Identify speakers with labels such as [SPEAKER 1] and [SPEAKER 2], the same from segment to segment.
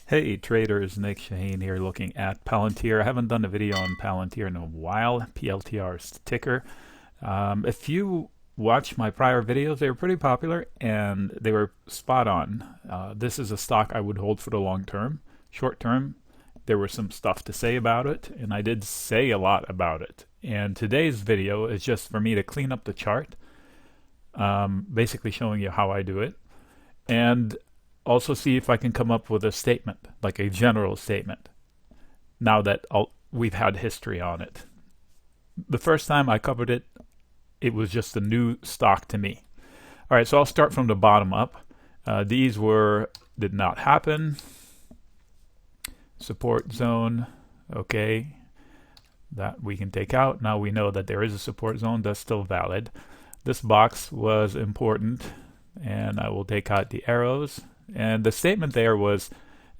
[SPEAKER 1] Hey traders, Nick Shaheen here looking at Palantir. I haven't done a video on Palantir in a while. PLTR is the ticker. If you watch my prior videos, they were pretty popular and they were spot on. This is a stock I would hold for the long term. Short term, there was some stuff to say about it, and I did say a lot about it. And today's video is just for me to clean up the chart, basically showing you how I do it. And also see if I can come up with a statement, like a general statement, now that we've had history on it. The first time I covered it, it was just a new stock to me. All right, so I'll start from the bottom up. These did not happen. Support zone, okay, that we can take out. Now we know that there is a support zone that's still valid. This box was important, and I will take out the arrows. And the statement there was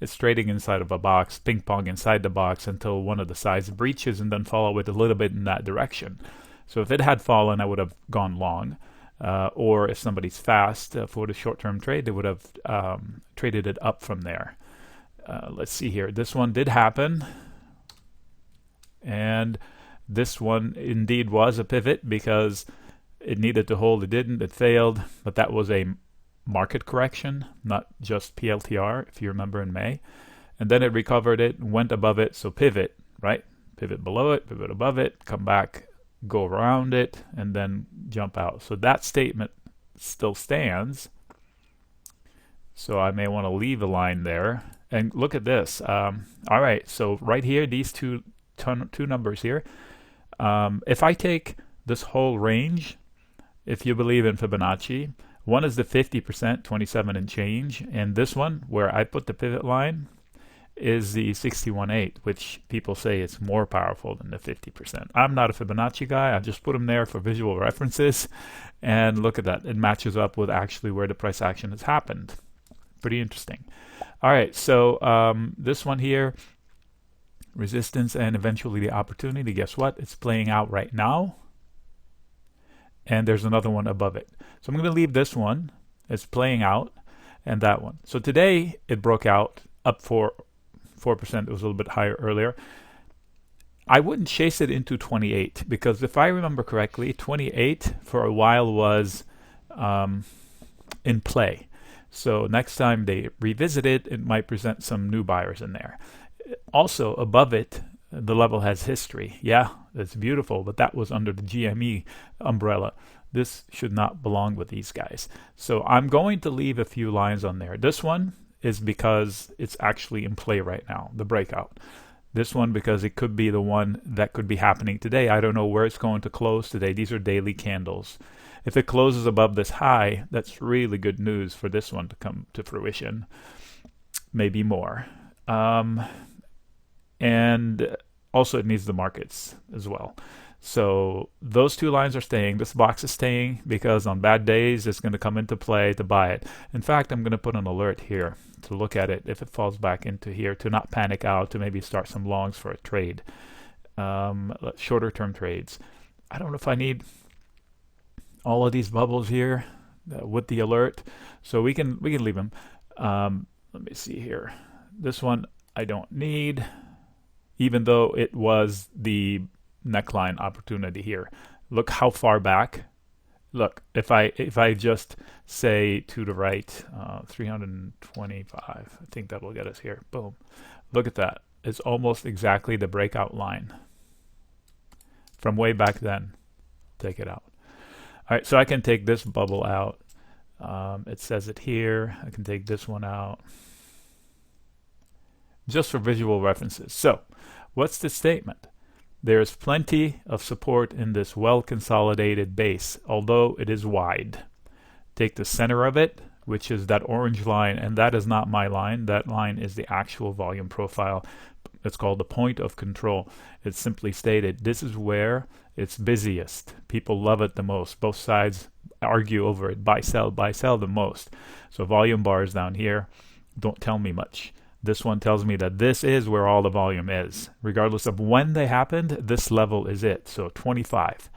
[SPEAKER 1] it's trading inside of a box, ping pong inside the box until one of the sides breaches and then follow it a little bit in that direction. So if it had fallen, I would have gone long. Or if somebody's fast for the short-term trade, they would have traded it up from there. Let's see here. This one did happen. And this one indeed was a pivot because it needed to hold. It didn't. It failed. But that was a market correction, not just PLTR, if you remember in May. And then it recovered it, went above it, so pivot, right? Pivot below it, pivot above it, come back, go around it, and then jump out. So that statement still stands. So I may want to leave a line there. And look at this. All right, so right here, these two numbers here. If I take this whole range, if you believe in Fibonacci, one is the 50%, 27 and change, and this one, where I put the pivot line, is the 61.8, which people say it's more powerful than the 50%. I'm not a Fibonacci guy. I just put them there for visual references, and look at that. It matches up with actually where the price action has happened. Pretty interesting. All right, so this one here, resistance and eventually the opportunity. Guess what? It's playing out right now. And there's another one above it. So I'm going to leave this one. It's playing out, and that one. So today it broke out up for 4%. It was a little bit higher earlier. I wouldn't chase it into 28 because if I remember correctly, 28 for a while was in play. So next time they revisit it, it might present some new buyers in there. Also above it, the level has history. Yeah, that's beautiful, but that was under the GME umbrella. This should not belong with these guys. So I'm going to leave a few lines on there. This one is because it's actually in play right now, the breakout. This one because it could be the one that could be happening today. I don't know where it's going to close today. These are daily candles. If it closes above this high, that's really good news for this one to come to fruition. Maybe more. And also it needs the markets as well. So those two lines are staying. This box is staying because on bad days it's going to come into play to buy it. In fact, I'm going to put an alert here to look at it if it falls back into here, to not panic out, to maybe start some longs for a trade. Shorter term trades. I don't know if I need all of these bubbles here with the alert, so we can leave them. Let me see here. This one I don't need, even though it was the neckline opportunity here. Look how far back. Look, if I just say to the right, 325, I think that will get us here. Boom. Look at that. It's almost exactly the breakout line from way back then. Take it out. All right, so I can take this bubble out. It says it here. I can take this one out, just for visual references. So what's the statement? There is plenty of support in this well-consolidated base, although it is wide. Take the center of it, which is that orange line, and that is not my line. That line is the actual volume profile. It's called the point of control. It's simply stated, this is where it's busiest. People love it the most. Both sides argue over it. Buy, sell the most. So volume bars down here don't tell me much. This one tells me that this is where all the volume is. Regardless of when they happened, this level is it. So 25.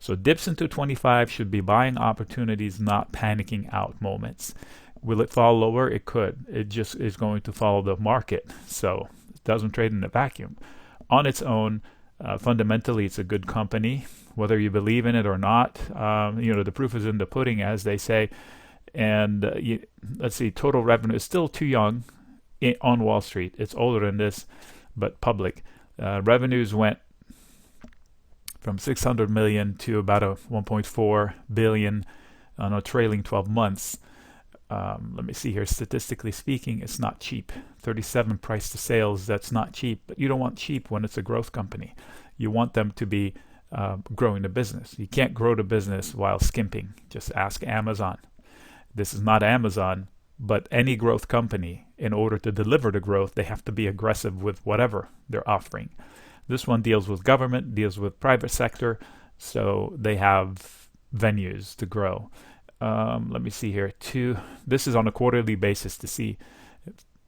[SPEAKER 1] So dips into 25 should be buying opportunities, not panicking out moments. Will it fall lower? It could. It just is going to follow the market. So it doesn't trade in a vacuum. On its own, fundamentally, it's a good company. Whether you believe in it or not, the proof is in the pudding, as they say. And let's see, total revenue is still too young on Wall Street. It's older than this, but public. Revenues went from 600 million to about a 1.4 billion on a trailing 12 months. Let me see here. Statistically speaking, it's not cheap. 37 price to sales, that's not cheap. But you don't want cheap when it's a growth company. You want them to be growing the business. You can't grow the business while skimping. Just ask Amazon. This is not Amazon, but any growth company, in order to deliver the growth, they have to be aggressive with whatever they're offering. This one deals with government, deals with private sector, so they have venues to grow. Let me see here. This is on a quarterly basis to see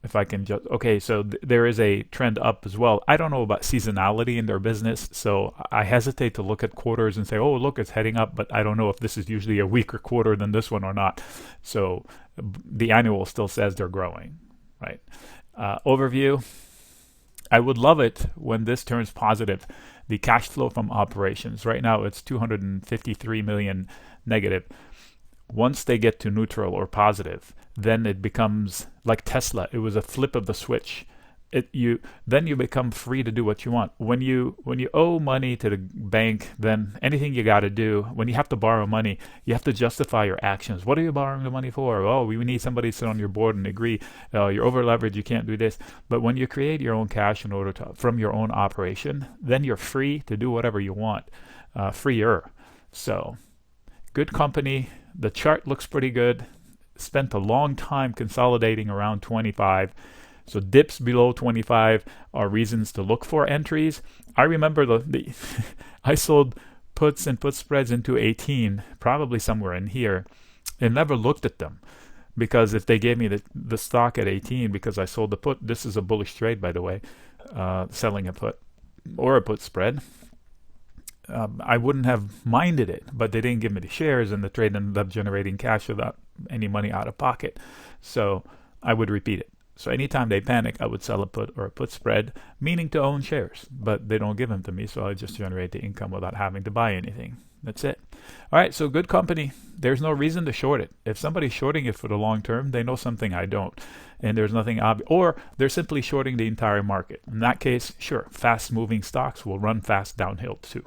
[SPEAKER 1] if I can just... Okay, so there is a trend up as well. I don't know about seasonality in their business, so I hesitate to look at quarters and say, oh, look, it's heading up, but I don't know if this is usually a weaker quarter than this one or not. So the annual still says they're growing, right? Overview. I would love it when this turns positive. The cash flow from operations. Right now, it's 253 million negative. Once they get to neutral or positive, then it becomes like Tesla. It was a flip of the switch. Then you become free to do what you want. When you owe money to the bank, then anything you got to do, when you have to borrow money, you have to justify your actions. What are you borrowing the money for? Oh, we need somebody to sit on your board and agree. You're over leveraged. You can't do this. But when you create your own cash in order from your own operation, then you're free to do whatever you want. Freer. So, good company. The chart looks pretty good. Spent a long time consolidating around 25. So dips below 25 are reasons to look for entries. I remember I sold puts and put spreads into 18, probably somewhere in here, and never looked at them. Because if they gave me the stock at 18 because I sold the put, this is a bullish trade, by the way, selling a put or a put spread. I wouldn't have minded it, but they didn't give me the shares, and the trade ended up generating cash without any money out of pocket. So I would repeat it. So anytime they panic, I would sell a put or a put spread, meaning to own shares. But they don't give them to me, so I just generate the income without having to buy anything. That's it. All right, so good company. There's no reason to short it. If somebody's shorting it for the long term, they know something I don't. And there's nothing obvious. Or they're simply shorting the entire market. In that case, sure, fast-moving stocks will run fast downhill too.